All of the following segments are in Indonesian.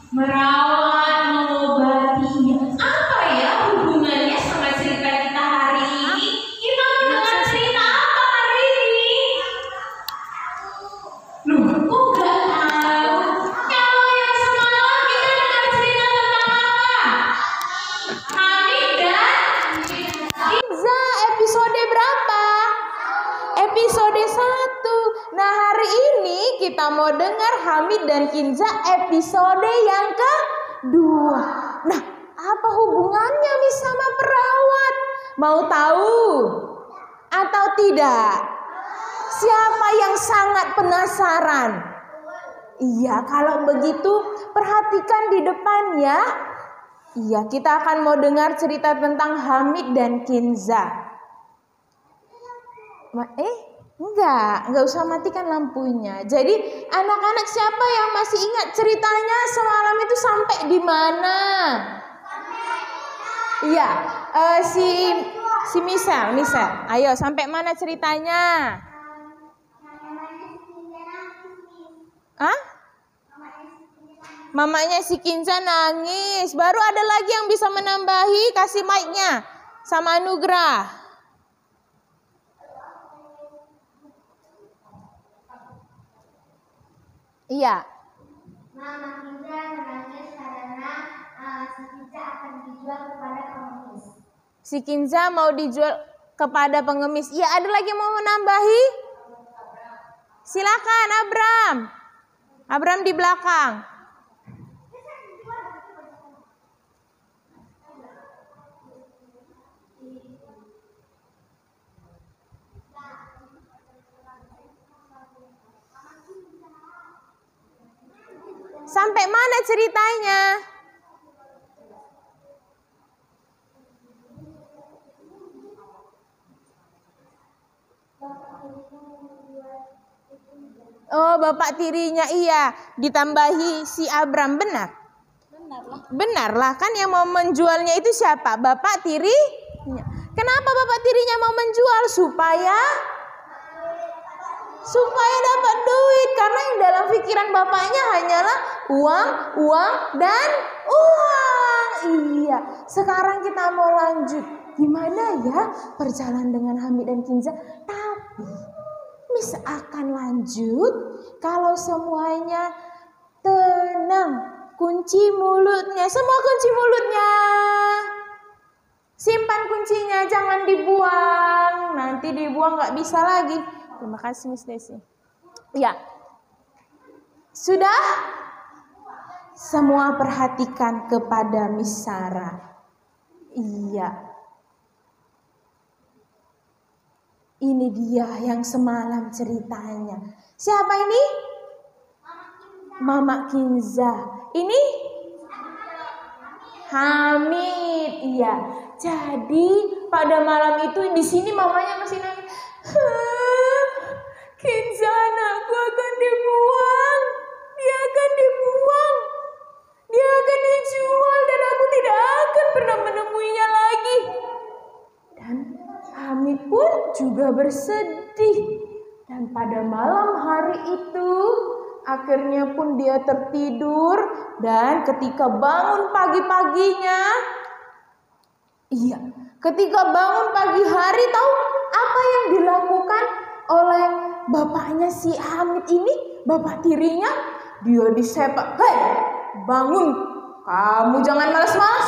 Merawat, mengobati. Apa ya hubungannya sama cerita kita hari ini? Kita mendengar cerita apa hari ini? Loh, kok nggak tahu? Kalau yang semalam kita dengar cerita tentang apa? Hamid dan Kinza. Episode berapa? Episode 1. Nah, hari ini kita mau dengar Hamid dan Kinza episode yang kedua. Nah, apa hubungannya Miss sama perawat? Mau tahu atau tidak? Siapa yang sangat penasaran? Iya, kalau begitu perhatikan di depan ya. Iya, kita akan mau dengar cerita tentang Hamid dan Kinza. Enggak usah matikan lampunya. Jadi anak-anak siapa yang masih ingat ceritanya semalam itu sampai di mana? Iya, si Misal. Ayo, sampai mana ceritanya? Hah? Mamanya si Kinza nangis. Baru ada lagi yang bisa menambahi, kasih mic-nya sama Anugrah. Iya. Mama Kinza menangis karena si Kinza akan dijual kepada pengemis. Si Kinza mau dijual kepada pengemis. Iya, ada lagi yang mau menambahi? Silakan Abram. Abram di belakang. Sampai mana ceritanya? Oh, bapak tirinya iya. Ditambahi si Abram, benar? Benarlah, kan yang mau menjualnya itu siapa? Bapak tirinya. Kenapa bapak tirinya mau menjual? Supaya dapat duit, karena yang dalam pikiran bapaknya hanyalah uang dan uang. Iya, sekarang kita mau lanjut. Gimana ya perjalanan dengan Hamid dan Kinza? Tapi Miss akan lanjut kalau semuanya tenang. Kunci mulutnya, semua kunci mulutnya. Simpan kuncinya, jangan dibuang. Nanti dibuang nggak bisa lagi. Terima kasih Miss Desi. Ya, sudah? Semua perhatikan kepada Miss Sarah. Iya. Ini dia yang semalam ceritanya. Siapa ini? Mama Kinza. Ini? Hamid. Iya. Jadi pada malam itu di sini mamanya masih nangis. Kinza anakku akan dibuang. Dia akan dibuang. Dia akan dijual dan aku tidak akan pernah menemuinya lagi. Dan Hamid pun juga bersedih. Dan pada malam hari itu akhirnya pun dia tertidur. Dan ketika bangun pagi-paginya, ketika bangun pagi hari, tahu apa yang dilakukan oleh bapaknya si Hamid ini, bapak tirinya? Dia disepak. Hei, bangun, kamu jangan malas-malas.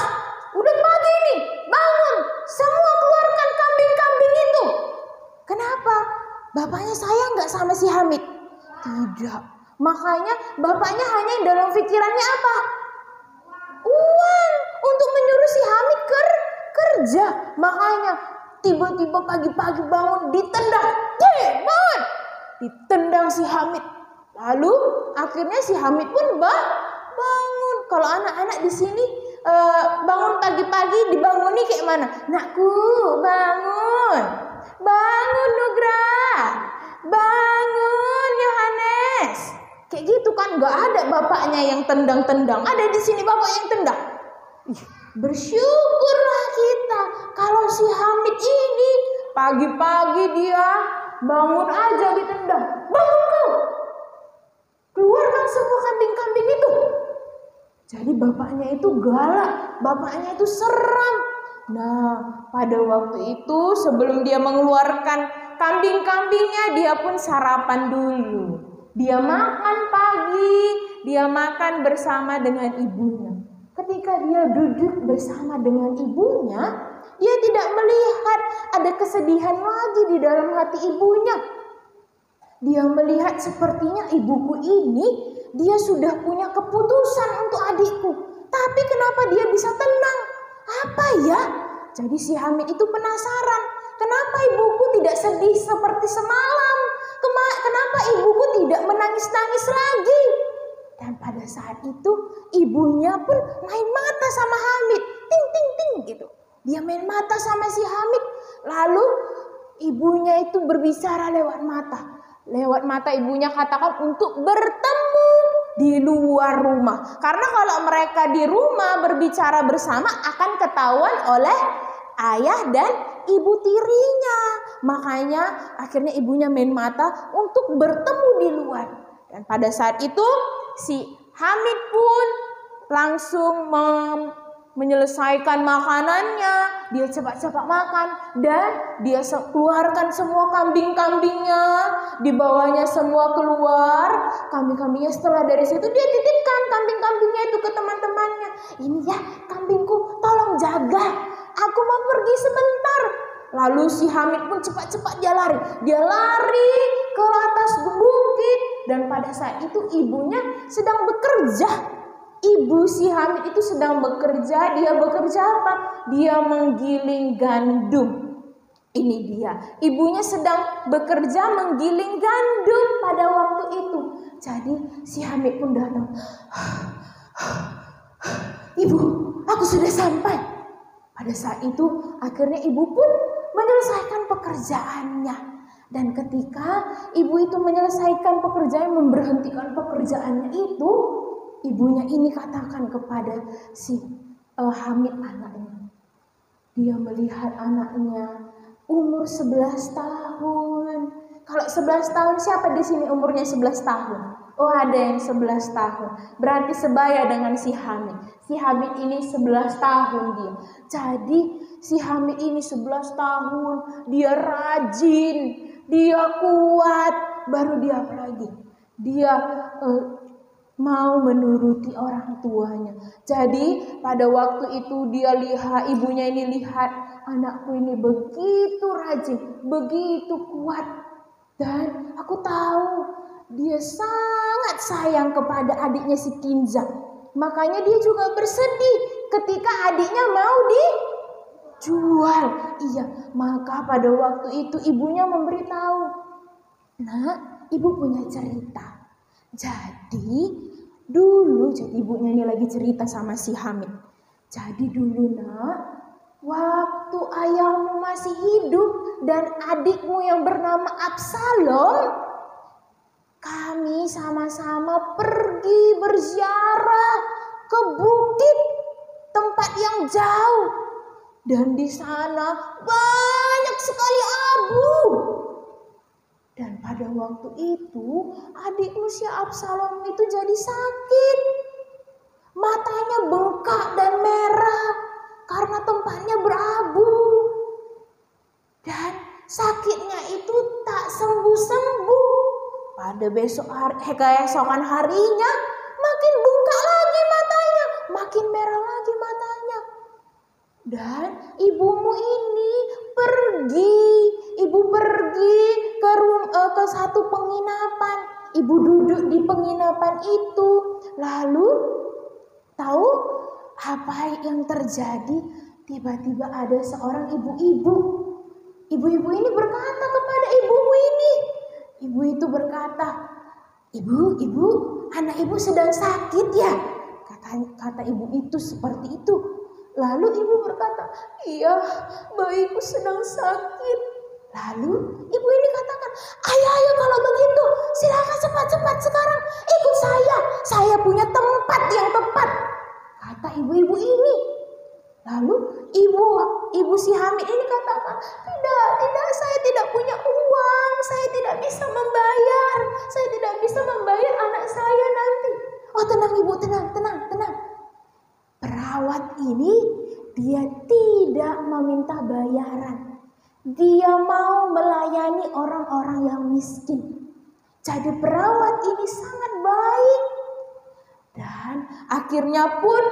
Udah pagi ini, bangun, semua keluarkan kambing-kambing itu. Kenapa? Bapaknya sayang nggak sama si Hamid? Tidak. Makanya bapaknya hanya yang dalam pikirannya apa? Uang untuk menyuruh si Hamid kerja. Makanya tiba-tiba pagi-pagi bangun ditendang. Hei, bangun! Ditendang si Hamid. Lalu akhirnya si Hamid pun bangun. Kalau anak-anak di sini bangun pagi-pagi dibanguni kayak mana? Nakku, bangun. Bangun Nugrah. Bangun Yohanes. Kayak gitu kan, nggak ada bapaknya yang tendang-tendang. Ada di sini bapak yang tendang. Bersyukurlah kita kalau si Hamid ini pagi-pagi dia bangun aja ditendang. Bangun kau, keluarkan semua kambing-kambing itu. Jadi bapaknya itu galak, bapaknya itu seram. Nah, pada waktu itu sebelum dia mengeluarkan kambing-kambingnya, dia pun sarapan dulu. Dia makan pagi, dia makan bersama dengan ibunya. Ketika dia duduk bersama dengan ibunya, dia tidak melihat ada kesedihan lagi di dalam hati ibunya. Dia melihat sepertinya ibuku ini, dia sudah punya keputusan untuk adikku. Tapi kenapa dia bisa tenang? Apa ya? Jadi si Hamid itu penasaran. Kenapa ibuku tidak sedih seperti semalam? Kenapa ibuku tidak menangis-nangis lagi? Dan pada saat itu ibunya pun main mata sama Hamid. Ting ting ting gitu. Dia main mata sama si Hamid. Lalu ibunya itu berbicara lewat mata. Lewat mata ibunya katakan untuk bertemu di luar rumah. Karena kalau mereka di rumah berbicara bersama akan ketahuan oleh ayah dan ibu tirinya. Makanya akhirnya ibunya main mata untuk bertemu di luar. Dan pada saat itu si Hamid pun langsung menyelesaikan makanannya. Dia cepat-cepat makan dan dia keluarkan semua kambing-kambingnya. Dibawanya semua keluar kambing-kambingnya. Setelah dari situ dia titipkan kambing-kambingnya itu ke teman-temannya. Ini ya kambingku, tolong jaga. Aku mau pergi sebentar. Lalu si Hamid pun cepat-cepat dia lari. Dia lari ke atas bukit. Dan pada saat itu ibunya sedang bekerja. Ibu si Hamid itu sedang bekerja. Dia bekerja apa? Dia menggiling gandum. Ini dia. Ibunya sedang bekerja menggiling gandum pada waktu itu. Jadi si Hamid pun datang. Ibu, aku sudah sampai. Pada saat itu akhirnya ibu pun menyelesaikan pekerjaannya. Dan ketika ibu itu menyelesaikan pekerjaan, memberhentikan pekerjaannya itu, ibunya ini katakan kepada si Hamid anaknya. Dia melihat anaknya umur 11 tahun. Kalau 11 tahun siapa di sini umurnya 11 tahun? Oh, ada yang 11 tahun. Berarti sebaya dengan si Hamid. Si Hamid ini 11 tahun dia. Jadi si Hamid ini 11 tahun. Dia rajin. Dia kuat. Baru dia apa lagi? Dia mau menuruti orang tuanya. Jadi pada waktu itu dia lihat, ibunya ini lihat anakku ini begitu rajin, begitu kuat. Dan aku tahu dia sangat sayang kepada adiknya si Kinza. Makanya dia juga bersedih ketika adiknya mau dijual. Iya, maka pada waktu itu ibunya memberitahu, "Nak, ibu punya cerita." Jadi ibunya ini lagi cerita sama si Hamid. Jadi dulu nak, waktu ayahmu masih hidup dan adikmu yang bernama Absalom, kami sama-sama pergi berziarah ke bukit tempat yang jauh. Dan di sana banyak sekali abu. Dan pada waktu itu adikmu si Absalom itu jadi sakit. Matanya bengkak dan merah karena tempatnya berabu. Dan sakitnya itu tak sembuh-sembuh. Pada keesokan harinya makin bengkak lagi matanya, makin merah lagi matanya. Dan ibumu ini ibu pergi ke satu penginapan. Ibu duduk di penginapan itu. Lalu tahu apa yang terjadi? Tiba-tiba ada seorang ibu-ibu. Ibu-ibu ini berkata kepada ibumu ini. Ibu itu berkata, Ibu, anak ibu sedang sakit ya? Kata ibu itu seperti itu. Lalu ibu berkata, iya, bayiku sedang sakit. Lalu ibu ini katakan, ayo kalau begitu silakan cepat-cepat sekarang ikut saya punya tempat yang tepat. Kata ibu-ibu ini. Lalu ibu si Hamid ini katakan, tidak, saya tidak punya uang, saya tidak bisa membayar anak saya nanti. Oh tenang ibu, tenang. perawat ini dia tidak meminta bayaran. Dia mau melayani orang-orang yang miskin. Jadi perawat ini sangat baik. Dan akhirnya pun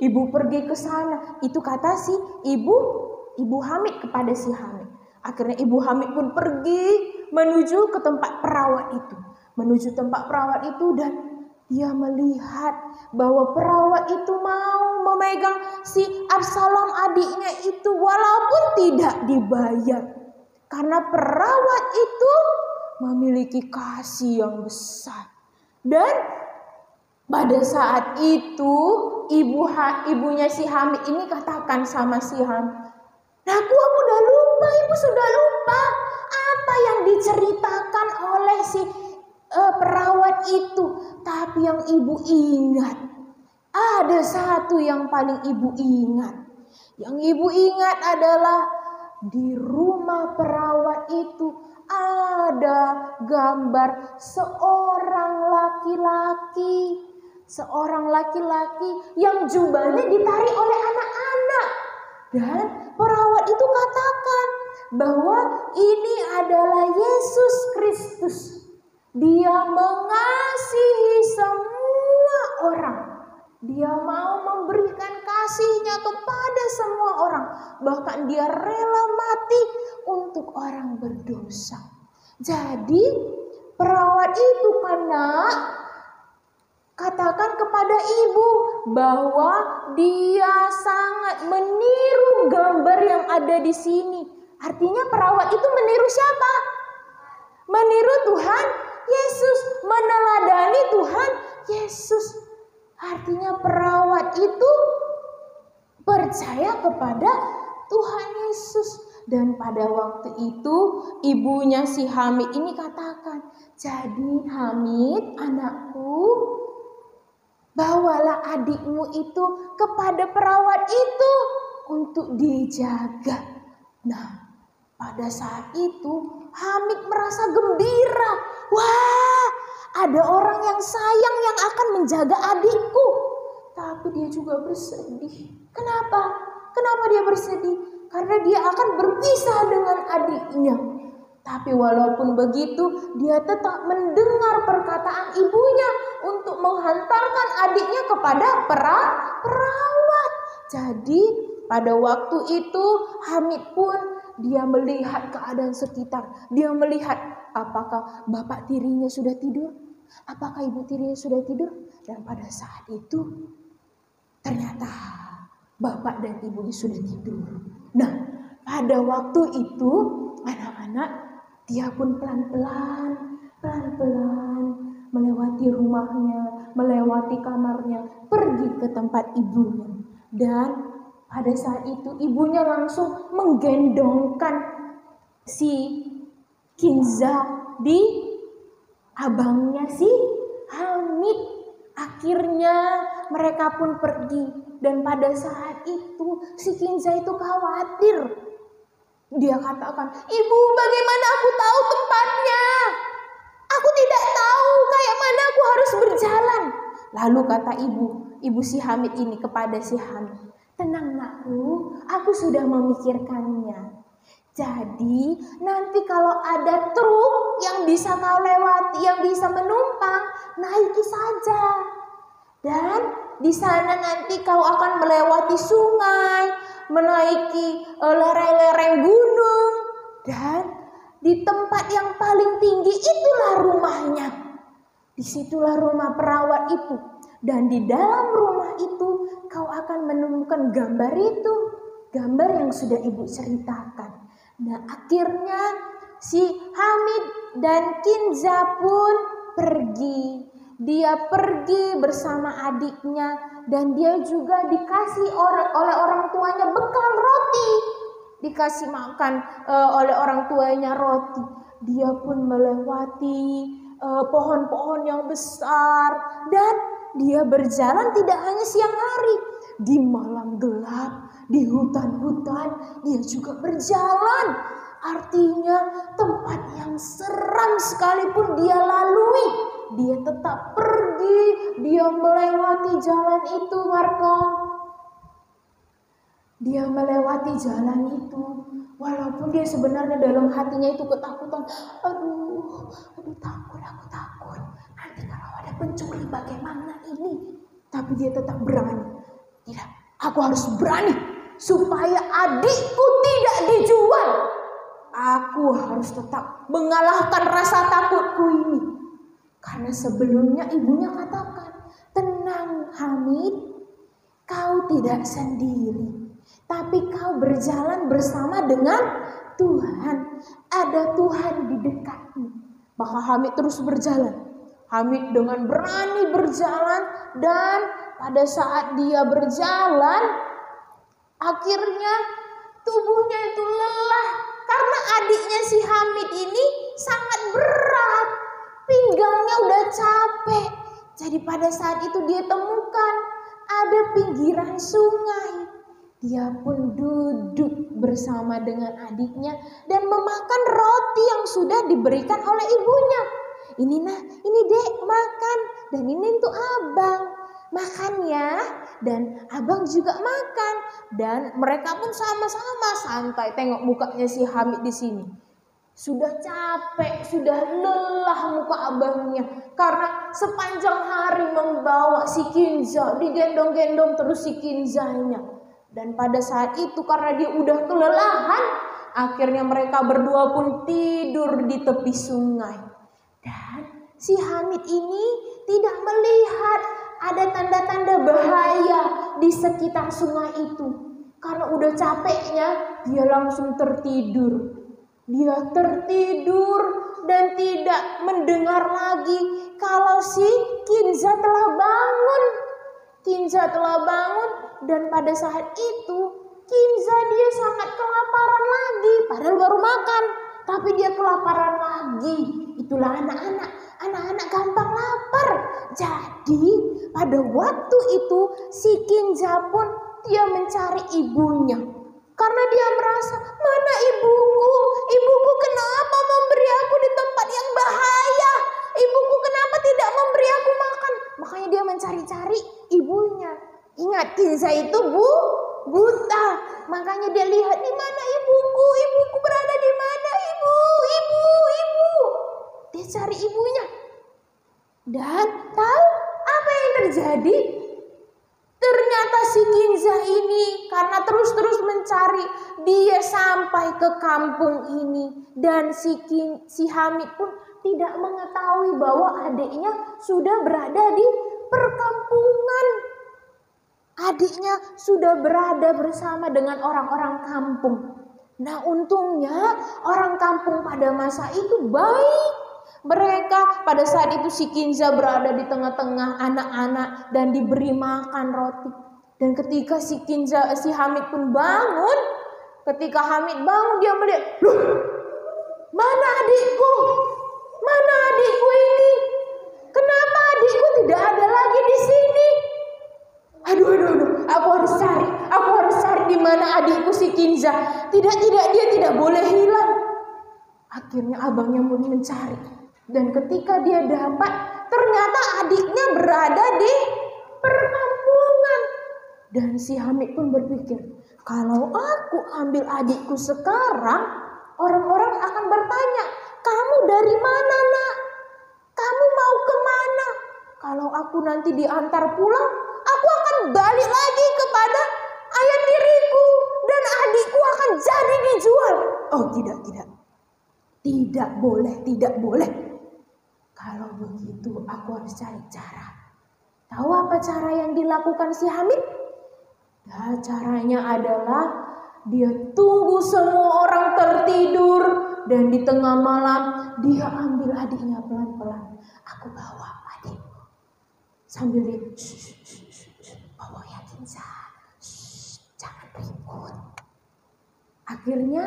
ibu pergi ke sana. Itu kata si ibu Hamid kepada si Hamid. Akhirnya ibu Hamid pun pergi menuju ke tempat perawat itu. Menuju tempat perawat itu dan dia melihat bahwa perawat itu mau memegang si Absalom adiknya itu walaupun tidak dibayar. Karena perawat itu memiliki kasih yang besar. Dan pada saat itu ibunya si Hamid ini katakan sama si Hamid, aku udah lupa, ibu sudah lupa apa yang diceritakan oleh si perawat itu. Tapi yang ibu ingat, ada satu yang paling ibu ingat. Yang ibu ingat adalah di rumah perawat itu ada gambar seorang laki-laki. Seorang laki-laki yang jubahnya ditarik oleh anak-anak. Dan perawat itu katakan bahwa ini adalah Yesus Kristus. Dia mengasihi semua orang. Dia mau memberikan kasihnya kepada semua orang. Bahkan dia rela mati untuk orang berdosa. Jadi perawat itu katakan kepada ibu bahwa dia sangat meniru gambar yang ada di sini. Artinya perawat itu meniru siapa? Meniru Tuhan Yesus, meneladani Tuhan Yesus. Artinya perawat itu percaya kepada Tuhan Yesus. Dan pada waktu itu ibunya si Hamid ini katakan, jadi Hamid anakku, bawalah adikmu itu kepada perawat itu untuk dijaga. Nah, pada saat itu Hamid merasa gembira. Wah, ada orang yang sayang yang akan menjaga adikku. Tapi dia juga bersedih. Kenapa? Kenapa dia bersedih? Karena dia akan berpisah dengan adiknya. Tapi walaupun begitu, dia tetap mendengar perkataan ibunya untuk menghantarkan adiknya kepada perawat. Jadi pada waktu itu Hamid pun dia melihat keadaan sekitar. Dia melihat apakah bapak tirinya sudah tidur, apakah ibu tirinya sudah tidur. Dan pada saat itu ternyata bapak dan ibunya sudah tidur. Nah, pada waktu itu anak-anak dia pun pelan-pelan melewati rumahnya, melewati kamarnya, pergi ke tempat ibunya. Dan pada saat itu ibunya langsung menggendongkan si Kinza di abangnya si Hamid. Akhirnya mereka pun pergi. Dan pada saat itu si Kinza itu khawatir. Dia katakan, ibu bagaimana aku tahu tempatnya? Aku tidak tahu kayak mana aku harus berjalan. Lalu kata ibu si Hamid ini kepada si Hamid, tenang nakku, aku sudah memikirkannya. Jadi nanti kalau ada truk yang bisa kau lewati, yang bisa menumpang, naiki saja. Dan di sana nanti kau akan melewati sungai, menaiki lereng-lereng gunung. Dan di tempat yang paling tinggi itulah rumahnya. Disitulah rumah perawat itu. Dan di dalam rumah itu kau akan menemukan gambar itu. Gambar yang sudah ibu ceritakan. Nah akhirnya si Hamid dan Kinza pun pergi. Dia pergi bersama adiknya dan dia juga dikasih oleh orang tuanya bekal roti. Dikasih makan oleh orang tuanya roti. Dia pun melewati pohon-pohon yang besar dan dia berjalan tidak hanya siang hari. Di malam gelap, di hutan-hutan dia juga berjalan. Artinya tempat yang seram sekalipun dia lalui, dia tetap pergi, dia melewati melewati jalan itu, Marco. Dia melewati jalan itu, walaupun dia sebenarnya dalam hatinya itu ketakutan. Aduh, takut, aku takut. Nanti kalau ada pencuri bagaimana ini? Tapi dia tetap berani. Tidak, aku harus berani supaya adikku tidak dijual. Aku harus tetap mengalahkan rasa takutku ini. Karena sebelumnya ibunya katakan, tenang Hamid, kau tidak sendiri. Tapi kau berjalan bersama dengan Tuhan. Ada Tuhan di dekatmu. Maka Hamid terus berjalan. Hamid dengan berani berjalan. Dan pada saat dia berjalan, akhirnya tubuhnya itu lelah. Karena adiknya si Hamid ini sangat berat. Pinggangnya udah capek. Jadi pada saat itu dia temukan ada pinggiran sungai. Dia pun duduk bersama dengan adiknya dan memakan roti yang sudah diberikan oleh ibunya. Ini dek makan, dan ini untuk abang. Makan ya, dan abang juga makan. Dan mereka pun sama-sama santai. Tengok mukanya si Hamid di sini. Sudah capek, sudah lelah muka abangnya. Karena sepanjang hari membawa si Kinza, digendong-gendong terus si Kinzanya. Dan pada saat itu karena dia udah kelelahan, akhirnya mereka berdua pun tidur di tepi sungai. Dan si Hamid ini tidak melihat ada tanda-tanda bahaya di sekitar sungai itu. Karena udah capeknya, dia langsung tertidur. Dia tertidur dan tidak mendengar lagi kalau si Kinza telah bangun. Kinza telah bangun dan pada saat itu Kinza dia sangat kelaparan lagi. Padahal baru makan, tapi dia kelaparan lagi. Itulah anak-anak gampang lapar. Jadi pada waktu itu si Kinza pun dia mencari ibunya. Karena dia merasa, mana ibuku? Ibuku kenapa memberi aku di tempat yang bahaya? Ibuku kenapa tidak memberi aku makan? Makanya dia mencari-cari ibunya. Ingat, Kinza itu buta. Makanya dia lihat, di mana ibuku? Ibuku berada di mana? Ibu. Dia cari ibunya. Dan tahu apa yang terjadi? Ternyata si Kinza ini karena terus-terus mencari, dia sampai ke kampung ini. Dan si Hamid pun tidak mengetahui bahwa adiknya sudah berada di perkampungan. Adiknya sudah berada bersama dengan orang-orang kampung. Nah untungnya orang kampung pada masa itu baik. Mereka pada saat itu si Kinza berada di tengah-tengah anak-anak dan diberi makan roti. Dan ketika si Hamid pun bangun, ketika Hamid bangun dia melihat, loh, mana adikku? Mana adikku ini? Kenapa adikku tidak ada lagi di sini? Aduh, aku harus cari di mana adikku si Kinza. Tidak, dia tidak boleh hilang. Akhirnya abangnya pun mencari. Dan ketika dia dapat, ternyata adiknya berada di perkampungan. Dan si Hamid pun berpikir, kalau aku ambil adikku sekarang, orang-orang akan bertanya, kamu dari mana nak? Kamu mau kemana? Kalau aku nanti diantar pulang, aku akan balik lagi kepada ayah tiriku. Dan adikku akan jadi dijual. Oh tidak. Tidak boleh. Kalau begitu aku harus cari cara. Tahu apa cara yang dilakukan si Hamid? Nah, caranya adalah dia tunggu semua orang tertidur. Dan di tengah malam dia ambil adiknya pelan-pelan. Aku bawa adikku. Sambil dia bawa ya Kinza. Jangan ribut. Akhirnya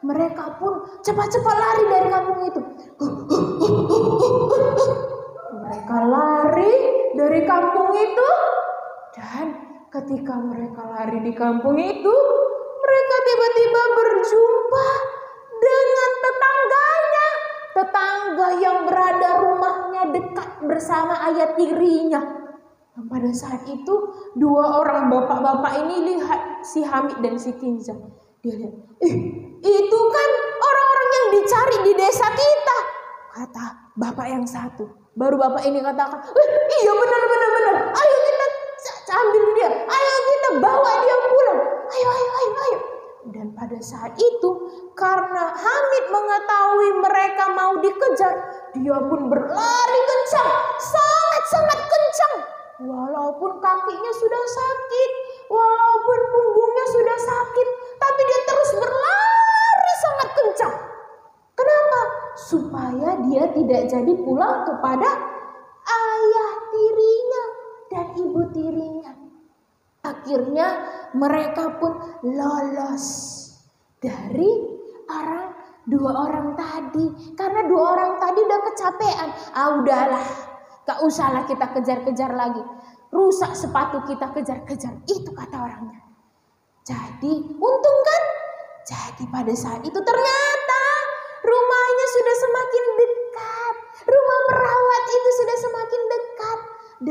mereka pun cepat-cepat lari dari kampung itu. Mereka lari dari kampung itu. Dan ketika mereka lari di kampung itu, mereka tiba-tiba berjumpa dengan tetangganya. Tetangga yang berada rumahnya dekat bersama ayah tirinya. Dan pada saat itu dua orang bapak-bapak ini lihat si Hamid dan si Kinza. Dia lihat, itu kan orang-orang yang dicari di desa kita, kata bapak yang satu. Baru bapak ini katakan, iya benar. Ayo kita ambil dia, ayo kita bawa dia pulang. Ayo. Dan pada saat itu karena Hamid mengetahui mereka mau dikejar, dia pun berlari kencang, sangat kencang. Walaupun kakinya sudah sakit, walaupun punggungnya sudah sakit, tapi dia terus berlari sangat kencang. Kenapa? Supaya dia tidak jadi pulang kepada ayah tirinya dan ibu tirinya. Akhirnya mereka pun lolos dari dua orang tadi. Karena dua orang tadi udah kecapean. Udahlah, gak usahlah kita kejar-kejar lagi. Rusak sepatu kita kejar-kejar. Itu kata orangnya. Jadi untung kan? Jadi pada saat itu ternyata rumahnya sudah semakin dekat. Rumah perawat itu sudah semakin dekat.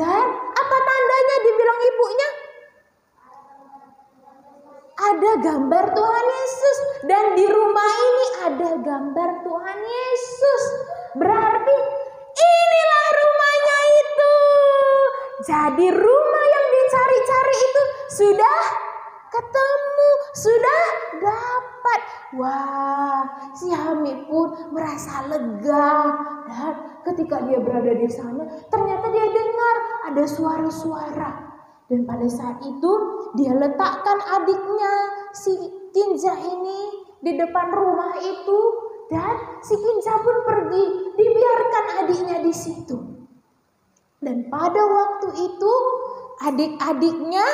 Dan apa tandanya dibilang ibunya? Ada gambar Tuhan Yesus. Dan di rumah ini ada gambar Tuhan Yesus. Berarti inilah rumahnya itu. Jadi rumah yang dicari-cari itu sudah ketemu, sudah dapat. Wah, si Hamid pun merasa lega. Dan ketika dia berada di sana, ternyata dia dengar ada suara-suara. Dan pada saat itu dia letakkan adiknya si Kinza ini di depan rumah itu. Dan si Kinza pun pergi, dibiarkan adiknya di situ. Dan pada waktu itu adik-adiknya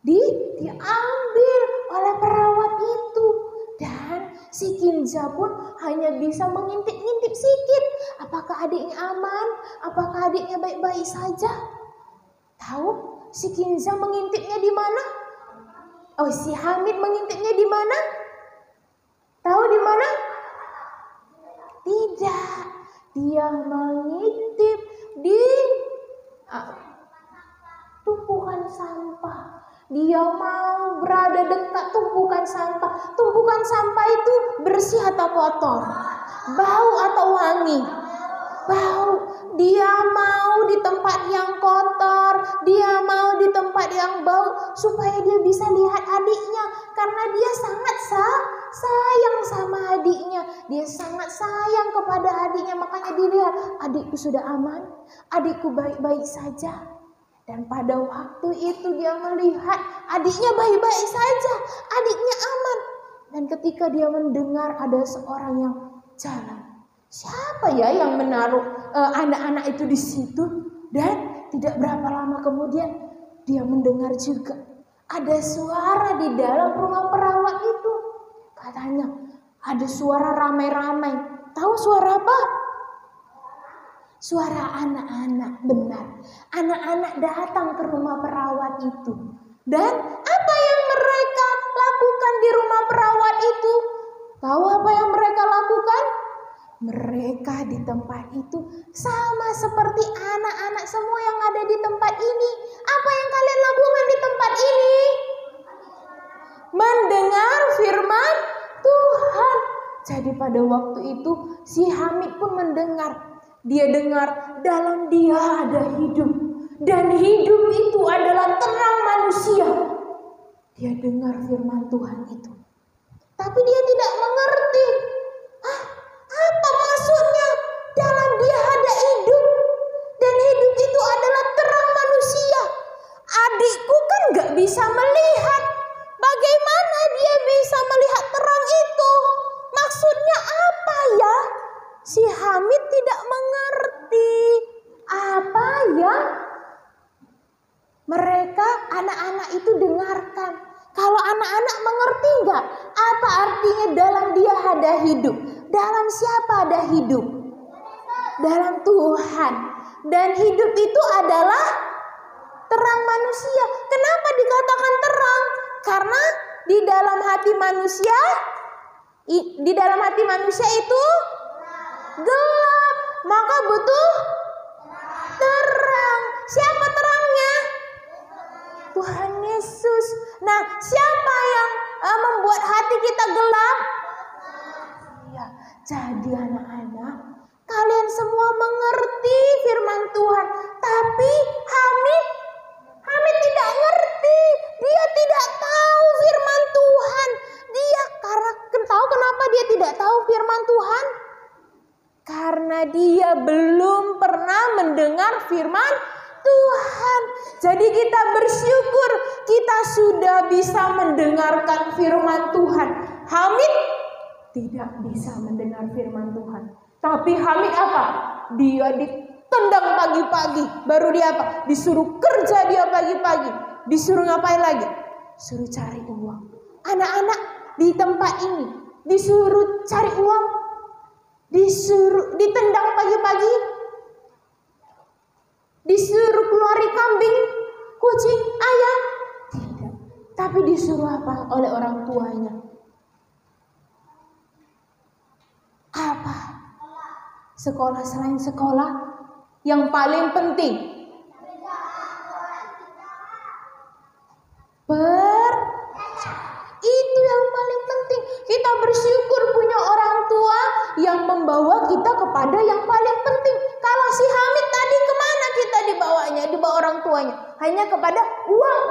diambil oleh perawat itu. Dan si Kinza pun hanya bisa mengintip-ngintip sedikit. Apakah adiknya aman? Apakah adiknya baik-baik saja? Tahu si Kinza mengintipnya di mana? Si Hamid mengintipnya di mana? Tahu di mana? Tidak. Dia mengintip di tumpukan sampah. Dia mau berada dekat tumpukan sampah. Tumpukan sampah itu bersih atau kotor? Bau atau wangi? Bau. Dia mau di tempat yang kotor, dia mau di tempat yang bau supaya dia bisa lihat adiknya. Karena dia sangat sayang sama adiknya. Dia sangat sayang kepada adiknya. Makanya dia lihat, adikku sudah aman, adikku baik-baik saja. Dan pada waktu itu dia melihat adiknya baik-baik saja, adiknya aman. Dan ketika dia mendengar ada seorang yang jalan. Siapa ya yang menaruh anak-anak itu di situ? Dan tidak berapa lama kemudian dia mendengar juga ada suara di dalam rumah perawat itu. Katanya ada suara ramai-ramai. Tahu suara apa? Suara anak-anak, benar. Anak-anak datang ke rumah perawat itu. Dan apa yang mereka lakukan di rumah perawat itu? Tahu apa yang mereka lakukan? Mereka di tempat itu sama seperti anak-anak semua yang ada di tempat ini. Apa yang kalian lakukan di tempat ini? Mendengar firman Tuhan. Jadi pada waktu itu si Hamid pun mendengar. Dia dengar dalam dia ada hidup. Dan hidup itu adalah terang manusia. Dia dengar firman Tuhan itu. Tapi dia tidak mengerti. Apa maksudnya? Dalam dia ada hidup. Dan hidup itu adalah terang manusia. Adikku kan gak bisa melihat. Bagaimana dia bisa melihat terang itu? Maksudnya apa ya? Si Hamid tidak mengerti. Apa yang mereka anak-anak itu dengarkan. Kalau anak-anak mengerti gak? Apa artinya dalam dia ada hidup? Dalam siapa ada hidup? Dalam Tuhan. Dan hidup itu adalah terang manusia. Kenapa dikatakan terang? Karena di dalam hati manusia itu gelap. Maka butuh terang. Siapa terang? Tuhan Yesus. Nah, siapa yang membuat hati kita gelap? Ya, jadi anak-anak, kalian semua mengerti firman Tuhan, tapi Hamid tidak ngerti. Dia tidak tahu firman Tuhan. Tahu kenapa dia tidak tahu firman Tuhan? Karena dia belum pernah mendengar firman Tuhan. Jadi kita bersyukur kita sudah bisa mendengarkan firman Tuhan. Hamid tidak bisa mendengar firman Tuhan. Tapi Hamid apa? Dia ditendang pagi-pagi. Baru dia apa? Disuruh kerja dia pagi-pagi. Disuruh ngapain lagi? Suruh cari uang. Anak-anak di tempat ini disuruh cari uang. Disuruh ditendang pagi-pagi. Disuruh keluari kambing, kucing, ayam. Tidak. Tapi disuruh apa oleh orang tuanya? Apa? Sekolah selain sekolah yang paling penting. Itu yang paling penting. Kita bersyukur punya orang tua yang membawa kita kepada yang paling penting. Kalau si Hamid tadi kemana kita dibawanya? Dibawa orang tuanya. Hanya kepada uang.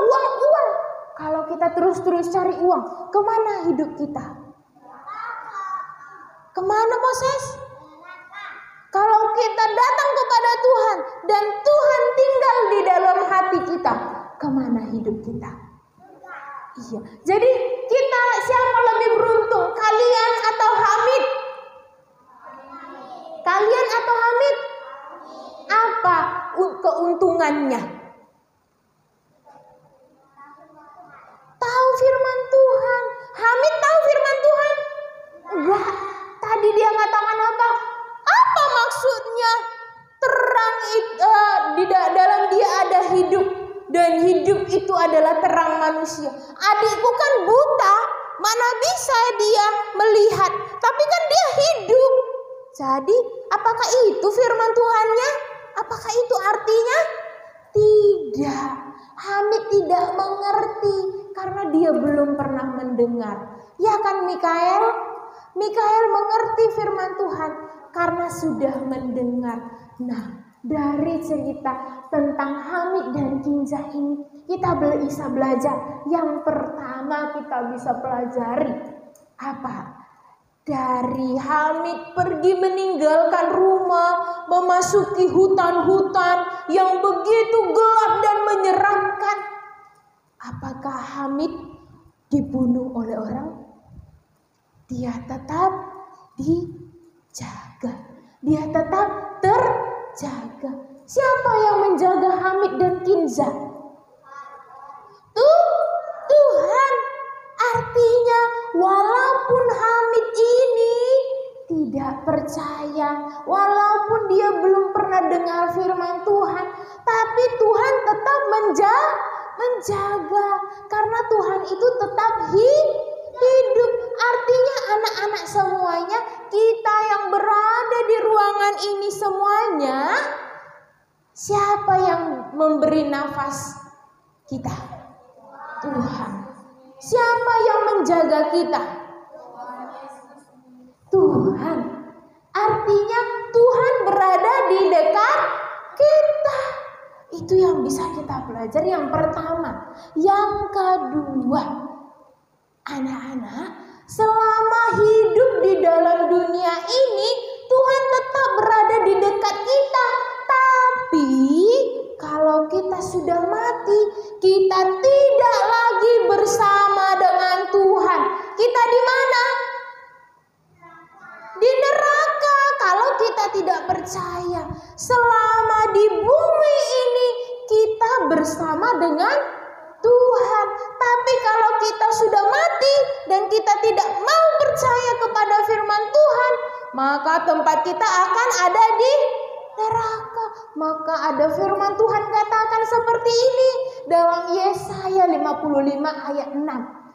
Kalau kita terus cari uang, kemana hidup kita? Kemana Moses? Kalau kita datang kepada Tuhan dan Tuhan tinggal di dalam hati kita, kemana hidup kita? Iya. Jadi kita siapa lebih beruntung? Kalian atau Hamid? Kalian atau Hamid? Apa keuntungannya? Tahu firman Tuhan. Hamid tahu firman Tuhan? Enggak. Tadi dia katakan apa? Apa maksudnya? Terang di dalam dia ada hidup. Dan hidup itu adalah terang manusia. Adikku kan buta, mana bisa dia melihat? Tapi kan dia hidup. Jadi, apakah itu firman Tuhannya? Apakah itu artinya? Tidak. Hamid tidak mengerti karena dia belum pernah mendengar. Ya kan Mikael? Mikael mengerti firman Tuhan karena sudah mendengar. Nah, dari cerita tentang Hamid dan Kinza ini kita bisa belajar. Yang pertama kita bisa pelajari apa? Dari Hamid pergi meninggalkan rumah, memasuki hutan-hutan yang begitu gelap dan menyeramkan. Apakah Hamid dibunuh oleh orang? Dia tetap dijaga. Dia tetap terjaga. Siapa yang menjaga Hamid dan Kinza? Tuhan. Artinya walaupun Hamid ini tidak percaya, walaupun dia belum pernah dengar firman Tuhan, tapi Tuhan tetap menjaga karena Tuhan itu tetap hidup. Artinya anak-anak semuanya, kita yang berada di ruangan ini semuanya, siapa yang memberi nafas kita? Tuhan. Siapa yang menjaga kita? Tuhan. Artinya Tuhan berada di dekat kita. Itu yang bisa kita pelajari yang pertama. Yang kedua, anak-anak, selama hidup di dalam dunia ini, Tuhan tetap berada di dekat kita. Tapi kalau kita sudah mati, kita tidak lagi bersama dengan Tuhan. Kita di mana? Di neraka. Kalau kita tidak percaya, selama di bumi ini kita bersama dengan Tuhan. Tapi kalau kita sudah mati dan kita tidak mau percaya kepada firman Tuhan, maka tempat kita akan ada di neraka. Maka ada firman Tuhan katakan seperti ini dalam Yesaya 55 ayat 6.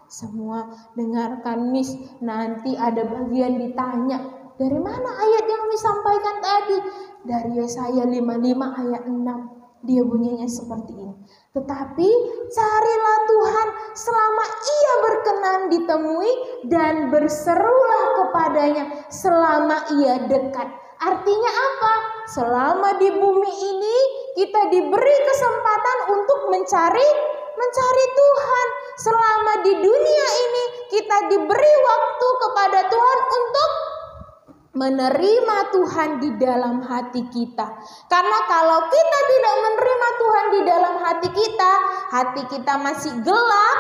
Semua dengarkan Miss, nanti ada bagian ditanya, dari mana ayat yang disampaikan tadi? Dari Yesaya 55 ayat 6. Dia bunyinya seperti ini. Tetapi carilah Tuhan selama ia berkenan ditemui dan berserulah kepadanya selama ia dekat. Artinya apa? Selama di bumi ini kita diberi kesempatan untuk mencari Tuhan. Selama di dunia ini kita diberi waktu kepada Tuhan untuk menerima Tuhan di dalam hati kita. Karena kalau kita tidak menerima Tuhan di dalam hati kita masih gelap,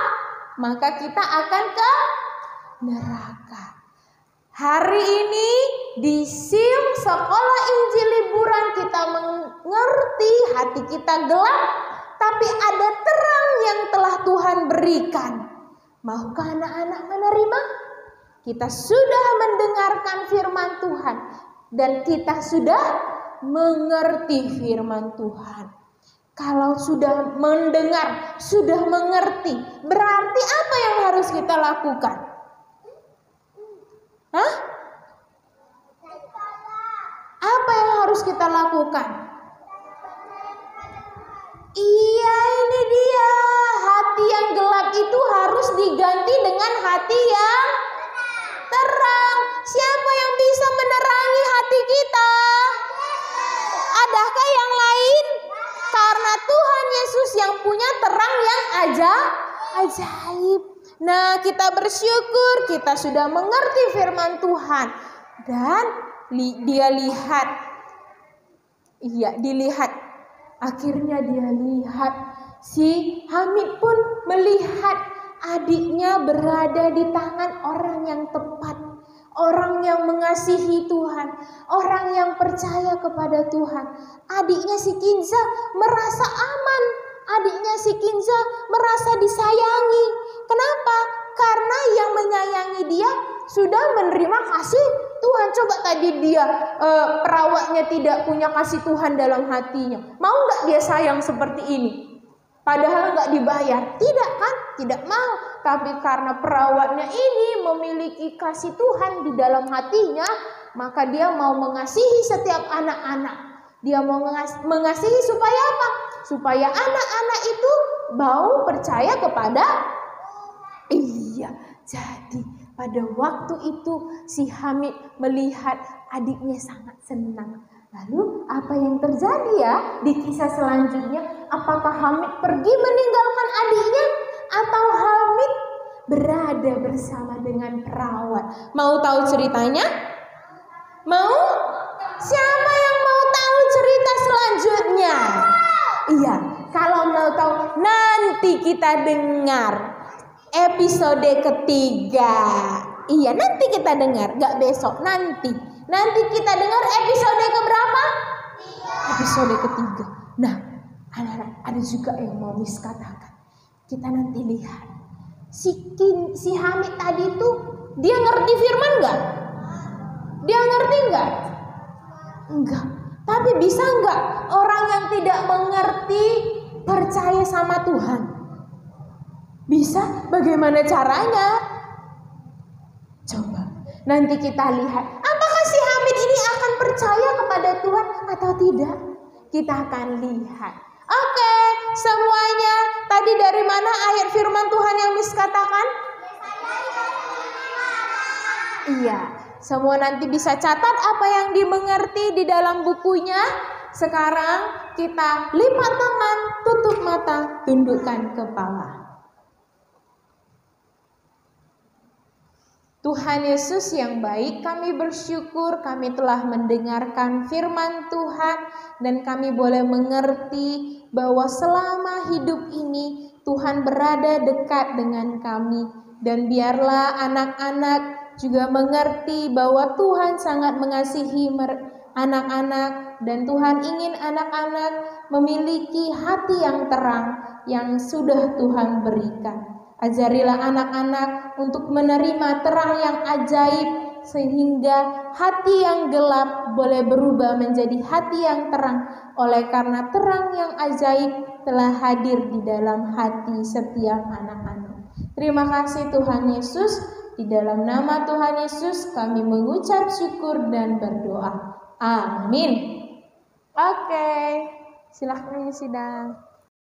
maka kita akan ke neraka. Hari ini di SIM Sekolah Injil Liburan kita mengerti hati kita gelap, tapi ada terang yang telah Tuhan berikan. Maukah anak-anak menerima? Kita sudah mendengarkan firman Tuhan dan kita sudah mengerti firman Tuhan. Kalau sudah mendengar, sudah mengerti, berarti apa yang harus kita lakukan? Hah? Apa yang harus kita lakukan? Iya, ini dia. Hati yang gelap itu harus diganti dengan hati yang terang. Siapa yang bisa menerangi hati kita? Adakah yang lain? Karena Tuhan Yesus yang punya terang yang ajaib. Nah, kita bersyukur kita sudah mengerti firman Tuhan. Dan dilihat. Akhirnya dia lihat. Si Hamid pun melihat adiknya berada di tangan orang yang tepat. Orang yang mengasihi Tuhan. Orang yang percaya kepada Tuhan. Adiknya si Kinza merasa aman. Adiknya si Kinza merasa disayangi. Kenapa? Karena yang menyayangi dia sudah menerima kasih Tuhan. Coba tadi dia perawatnya tidak punya kasih Tuhan dalam hatinya. Mau gak dia sayang seperti ini? Padahal gak dibayar. Tidak kan? Tidak mau. Tapi karena perawatnya ini memiliki kasih Tuhan di dalam hatinya, maka dia mau mengasihi setiap anak-anak. Dia mau mengasihi supaya apa? Supaya anak-anak itu mau percaya kepada iya. Jadi pada waktu itu si Hamid melihat adiknya sangat senang. Lalu apa yang terjadi ya di kisah selanjutnya? Apakah Hamid pergi meninggalkan adiknya atau Hamid berada bersama dengan perawat? Mau tahu ceritanya? Mau? Siapa yang mau tahu cerita selanjutnya? Iya, kalau mau tahu nanti kita dengar episode ketiga. Iya, nanti kita dengar, gak besok, nanti. Nanti kita dengar episode keberapa? Episode ketiga. Nah, anak-anak, ada juga yang mau Miss katakan. Kita nanti lihat. Si Hamid tadi tuh, dia ngerti firman gak? Dia ngerti gak? Enggak. Tapi bisa gak orang yang tidak mengerti percaya sama Tuhan? Bisa? Bagaimana caranya? Coba nanti kita lihat. Apakah si Hamid ini akan percaya kepada Tuhan atau tidak? Kita akan lihat. Oke, semuanya. Tadi dari mana ayat firman Tuhan yang Miss katakan? Iya, semua nanti bisa catat apa yang dimengerti di dalam bukunya. Sekarang kita lipat tangan, tutup mata, tundukkan kepala. Tuhan Yesus yang baik, kami bersyukur kami telah mendengarkan firman Tuhan dan kami boleh mengerti bahwa selama hidup ini Tuhan berada dekat dengan kami. Dan biarlah anak-anak juga mengerti bahwa Tuhan sangat mengasihi anak-anak dan Tuhan ingin anak-anak memiliki hati yang terang yang sudah Tuhan berikan. Ajarilah anak-anak untuk menerima terang yang ajaib sehingga hati yang gelap boleh berubah menjadi hati yang terang oleh karena terang yang ajaib telah hadir di dalam hati setiap anak-anak. Terima kasih Tuhan Yesus. Di dalam nama Tuhan Yesus kami mengucap syukur dan berdoa. Amin. Oke. Silahkan mengisi dah.